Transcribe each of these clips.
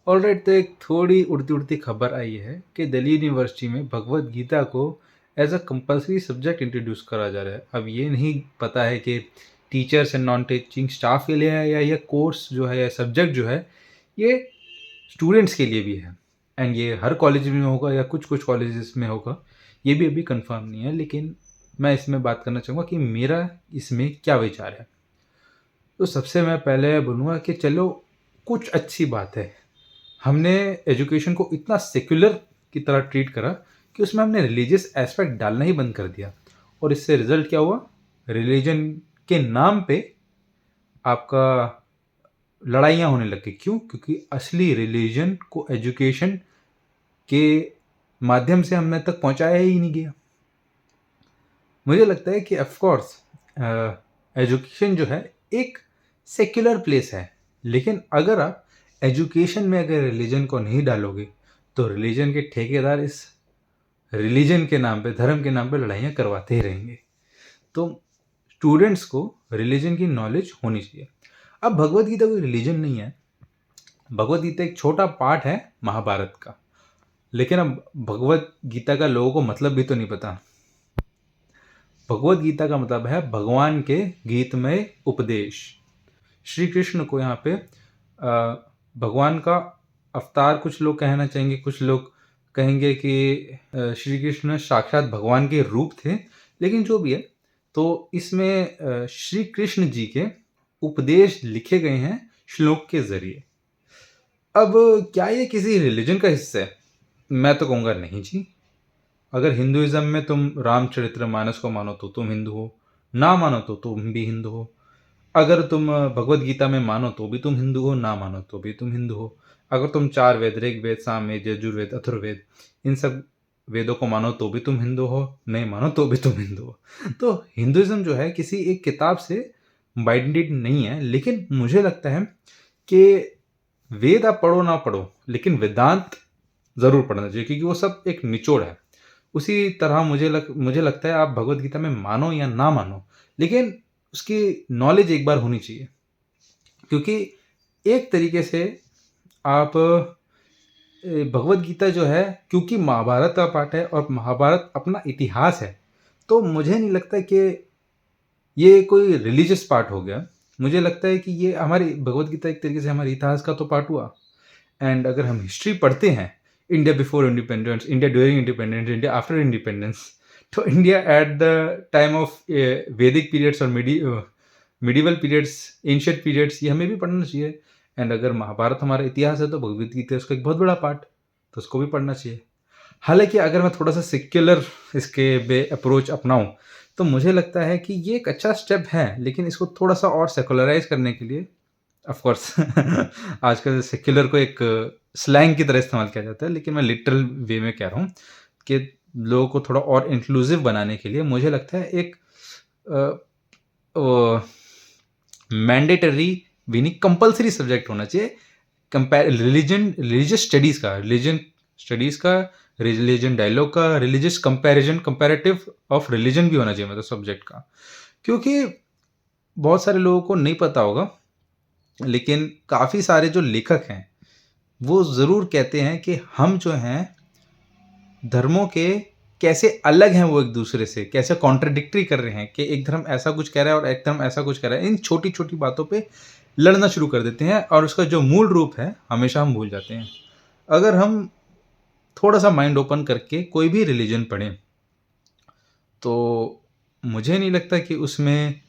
Alright, तो एक थोड़ी उड़ती-उड़ती खबर आई है कि दिल्ली यूनिवर्सिटी में भगवद गीता को as a compulsory subject introduce करा जा रहा है। अब ये नहीं पता है कि teachers and non teaching staff के लिए है या ये कोर्स जो है या सब्जेक्ट जो है ये स्टूडेंट्स के लिए भी है। एंड ये हर कॉलेज में होगा या कुछ-कुछ कॉलेजेस में होगा, ये भी अभी कंफर्म नहीं है। लेकिन मैं इसमें बात करना चाहूँगा कि मेरा इसमें क्या विचार है। तो सबसे मैं पहले बोलूँगा कि चलो कुछ अच्छी बात है। हमने एजुकेशन को इतना सेक्युलर की तरह ट्रीट करा कि उसमें हमने रिलीजियस एस्पेक्ट डालना ही बंद कर दिया और इससे रिजल्ट क्या हुआ? रिलीजन के नाम पे आपका लड़ाइयाँ होने लग गई। क्यों? क्योंकि असली रिलीजन को एजुकेशन के माध्यम से हमने तक पहुँचाया ही नहीं गया। मुझे लगता है कि ऑफ कोर्स एजुकेशन जो है एक सेक्युलर प्लेस है, लेकिन अगर आप एजुकेशन में अगर रिलीजन को नहीं डालोगे तो रिलीजन के ठेकेदार इस रिलीजन के नाम पे, धर्म के नाम पे लड़ाइयाँ करवाते ही रहेंगे। तो स्टूडेंट्स को रिलीजन की नॉलेज होनी चाहिए। अब भगवद गीता कोई रिलीजन नहीं है। भगवद गीता एक छोटा पार्ट है महाभारत का। लेकिन अब भगवद गीता का लोगों को मतलब भी तो नहीं पता। भगवद गीता का मतलब है भगवान के गीतमय उपदेश। श्री कृष्ण को यहाँ पे भगवान का अवतार कुछ लोग कहना चाहेंगे, कुछ लोग कहेंगे कि श्री कृष्ण साक्षात भगवान के रूप थे। लेकिन जो भी है, तो इसमें श्री कृष्ण जी के उपदेश लिखे गए हैं श्लोक के जरिए। अब क्या ये किसी रिलीजन का हिस्सा है? मैं तो कहूँगा नहीं जी। अगर हिंदुइज्म में तुम रामचरितमानस को मानो तो तुम हिंदू हो, ना मानो तो तुम भी हिंदू हो। अगर तुम भगवद गीता में मानो तो भी तुम हिंदू हो, ना मानो तो भी तुम हिंदू हो। अगर तुम चार वेद, ऋग्वेद, सामवेद, यजुर्वेद, अथर्ववेद, इन सब वेदों को मानो तो भी तुम हिंदू हो, नहीं मानो तो भी तुम हिंदू हो। तो हिंदुइज्म जो है किसी एक किताब से बाइंडेड नहीं है। लेकिन मुझे लगता है कि वेद आप पढ़ो ना पढ़ो, लेकिन वेदांत ज़रूर पढ़ना चाहिए, क्योंकि वो सब एक निचोड़ है। उसी तरह मुझे लगता है आप भगवद गीता में मानो या ना मानो, लेकिन उसकी नॉलेज एक बार होनी चाहिए। क्योंकि एक तरीके से आप भगवद गीता जो है, क्योंकि महाभारत का पार्ट है और महाभारत अपना इतिहास है, तो मुझे नहीं लगता कि ये कोई रिलीजियस पार्ट हो गया। मुझे लगता है कि ये हमारी भगवद गीता एक तरीके से हमारे इतिहास का तो पार्ट हुआ। एंड अगर हम हिस्ट्री पढ़ते हैं, India before independence, India during independence, India after independence, तो India at the time of Vedic periods और मिडिवल पीरियड्स, एंशिएंट पीरियड्स, ये हमें भी पढ़ना चाहिए। एंड अगर महाभारत हमारा इतिहास है तो भगवद गीता उसका एक बहुत बड़ा पार्ट, तो उसको भी पढ़ना चाहिए। हालांकि अगर मैं थोड़ा सा सेक्युलर इसके बे अप्रोच अपनाऊं, तो मुझे लगता है कि ये एक अच्छा स्टेप है, लेकिन इसको थोड़ा सा और सेकुलराइज करने के लिए, ऑफ कोर्स आजकल सेक्युलर को एक स्लैंग की तरह इस्तेमाल किया जाता है, लेकिन मैं लिटरल वे में कह रहा हूँ कि लोगों को थोड़ा और इंक्लूसिव बनाने के लिए मुझे लगता है एक मैंडेटरी भी नहीं, कंपल्सरी सब्जेक्ट होना चाहिए रिलीजियस स्टडीज़ का, रिलीजन डायलॉग का, रिलीजियस कंपैरेटिव ऑफ रिलीजन भी होना चाहिए, मतलब सब्जेक्ट का। क्योंकि बहुत सारे लोगों को नहीं पता होगा, लेकिन काफ़ी सारे जो लेखक हैं वो ज़रूर कहते हैं कि हम जो हैं धर्मों के कैसे अलग हैं, वो एक दूसरे से कैसे कॉन्ट्रडिक्टरी कर रहे हैं, कि एक धर्म ऐसा कुछ कह रहा है और एक धर्म ऐसा कुछ कह रहा है। इन छोटी छोटी बातों पे लड़ना शुरू कर देते हैं और उसका जो मूल रूप है हमेशा हम भूल जाते हैं। अगर हम थोड़ा सा माइंड ओपन करके कोई भी रिलीजन पढ़ें, तो मुझे नहीं लगता कि उसमें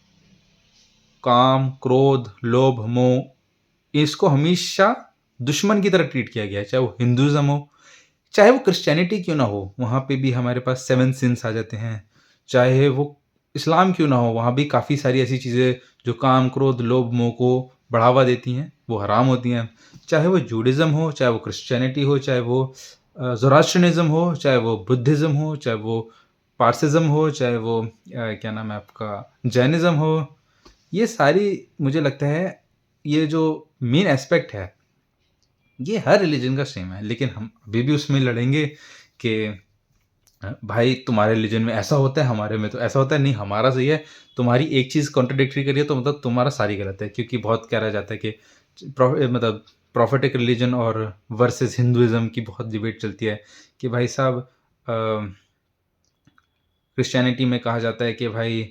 काम, क्रोध, लोभ, मोह, इसको हमेशा दुश्मन की तरह ट्रीट किया गया है। चाहे वो हिंदुज़म हो, चाहे वो क्रिश्चियनिटी क्यों ना हो, वहाँ पे भी हमारे पास 7 सिंस आ जाते हैं। चाहे वो इस्लाम क्यों ना हो, वहाँ भी काफ़ी सारी ऐसी चीज़ें जो काम, क्रोध, लोभ, मोह को बढ़ावा देती हैं, वो हराम होती हैं। चाहे वो जूडिज़्म हो, चाहे वो क्रिश्चियनिटी हो, चाहे वो ज़ोरास्ट्रियनिज़्म हो, चाहे वो बुद्धिज़्म हो, चाहे वो पारसिज़्म हो, चाहे वो क्या नाम है आपका, जैनिज़्म हो। ये सारी मुझे लगता है ये जो मेन एस्पेक्ट है, ये हर रिलीजन का सेम है। लेकिन हम अभी भी उसमें लड़ेंगे कि भाई तुम्हारे रिलीजन में ऐसा होता है, हमारे में तो ऐसा होता है, नहीं हमारा सही है, तुम्हारी एक चीज़ कॉन्ट्रडिक्टरी करिए तो मतलब तुम्हारा सारी गलत है। क्योंकि बहुत कह रहा जाता है कि मतलब प्रोफेटिक रिलीजन और वर्सेस हिंदुइज्म की बहुत डिबेट चलती है कि भाई साहब क्रिश्चियनिटी में कहा जाता है कि भाई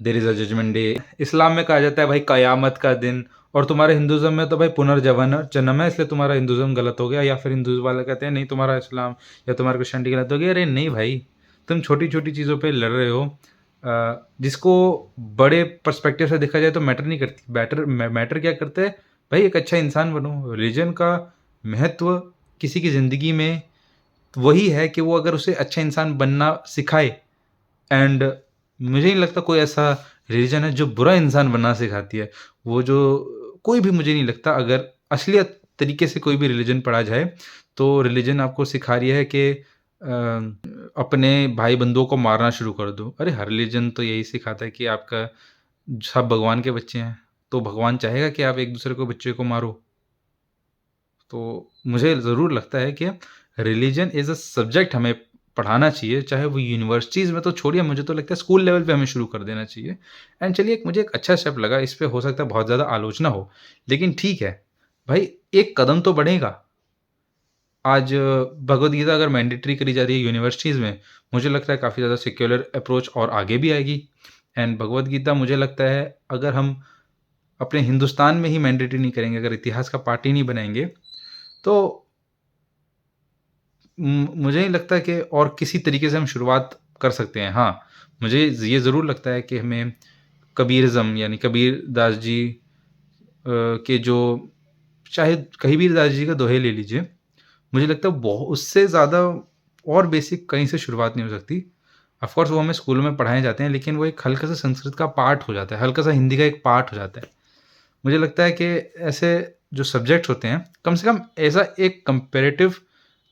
there is a judgement day, Islam में कहा जाता है भाई क़यामत का दिन, और तुम्हारे हिंदुइज्म में तो भाई पुनर्जवन जन्म है, इसलिए तुम्हारा हिंदुइज्म गलत हो गया। या फिर हिंदुइज्म वाले कहते हैं नहीं तुम्हारा इस्लाम या तुम्हारा क्रिश्चियनिटी गलत हो गया। अरे नहीं भाई, तुम छोटी-छोटी चीज़ों पे लड़ रहे हो, जिसको बड़े पर्सपेक्टिव से देखा जाए तो मैटर नहीं करती। मैटर क्या करता है भाई, एक अच्छा इंसान बनो। रिलीजन का महत्व किसी की ज़िंदगी में वही है कि वो अगर उसे अच्छा इंसान बनना सिखाए, एंड मुझे नहीं लगता कोई ऐसा रिलीजन है जो बुरा इंसान बनना सिखाती है। वो जो कोई भी, मुझे नहीं लगता, अगर असलियत तरीके से कोई भी रिलीजन पढ़ा जाए तो रिलीजन आपको सिखा रही है कि अपने भाई बंधुओं को मारना शुरू कर दो। अरे हर रिलीजन तो यही सिखाता है कि आपका सब भगवान के बच्चे हैं, तो भगवान चाहेगा कि आप एक दूसरे को बच्चे को मारो। तो मुझे ज़रूर लगता है कि रिलीजन एज़ अ सब्जेक्ट हमें पढ़ाना चाहिए, चाहे वो यूनिवर्सिटीज़ में तो छोड़िए, मुझे तो लगता है स्कूल लेवल पे हमें शुरू कर देना चाहिए। एंड चलिए, मुझे एक अच्छा स्टेप लगा, इस पे हो सकता है बहुत ज़्यादा आलोचना हो, लेकिन ठीक है भाई, एक कदम तो बढ़ेगा। आज भगवद गीता अगर मैंडेटरी करी जा रही है यूनिवर्सिटीज़ में, मुझे लगता है काफ़ी ज़्यादा सेक्युलर अप्रोच और आगे भी आएगी। एंड भगवद गीता मुझे लगता है अगर हम अपने हिंदुस्तान में ही मैंडेटरी नहीं करेंगे, अगर इतिहास का पार्ट ही नहीं बनाएंगे, तो मुझे नहीं लगता कि और किसी तरीके से हम शुरुआत कर सकते हैं। हाँ, मुझे ये ज़रूर लगता है कि हमें कबीरिज़्म यानी कबीर दास जी के जो, चाहे कबीर दास जी का दोहे ले लीजिए, मुझे लगता है बहु उससे ज़्यादा और बेसिक कहीं से शुरुआत नहीं हो सकती। ऑफ़ कोर्स वो हमें स्कूलों में पढ़ाए जाते हैं, लेकिन वो एक हल्का-सा संस्कृत का पार्ट हो जाता है, हल्का-सा हिंदी का एक पार्ट हो जाता है। मुझे लगता है कि ऐसे जो सब्जेक्ट्स होते हैं, कम से कम ऐसा एक कंपैरेटिव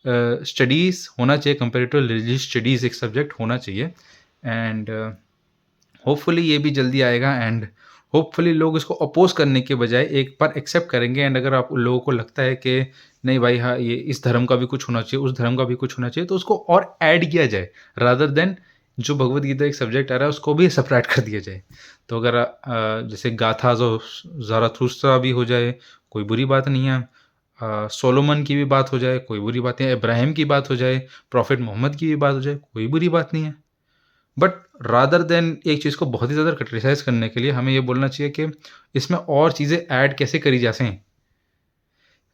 स्टडीज़ होना चाहिए, कंपैरेटिव रिलीजियस स्टडीज़ एक सब्जेक्ट होना चाहिए। एंड होपफुली ये भी जल्दी आएगा, एंड होपफुली लोग इसको अपोज़ करने के बजाय एक बार एक्सेप्ट करेंगे। एंड अगर आप लोगों को लगता है कि नहीं भाई, हाँ, ये इस धर्म का भी कुछ होना चाहिए, उस धर्म का भी कुछ होना चाहिए, तो उसको और ऐड किया जाए, रादर देन जो भगवद गीता एक सब्जेक्ट आ रहा है उसको भी सेपरेट कर दिया जाए। तो अगर जैसे गाथाज़ ऑफ ज़ाराथुस्ट्रा भी हो जाए, कोई बुरी बात नहीं है। सोलोमन की भी बात हो जाए, कोई बुरी बात नहीं है। इब्राहिम की बात हो जाए, प्रॉफिट मोहम्मद की भी बात हो जाए, कोई बुरी बात नहीं है। बट रादर देन एक चीज़ को बहुत ही ज़्यादा क्रिटिसाइज़ करने के लिए हमें ये बोलना चाहिए कि इसमें और चीज़ें ऐड कैसे करी जा सकें।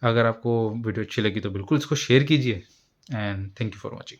अगर आपको वीडियो अच्छी लगी तो बिल्कुल इसको शेयर कीजिए, and thank you for watching.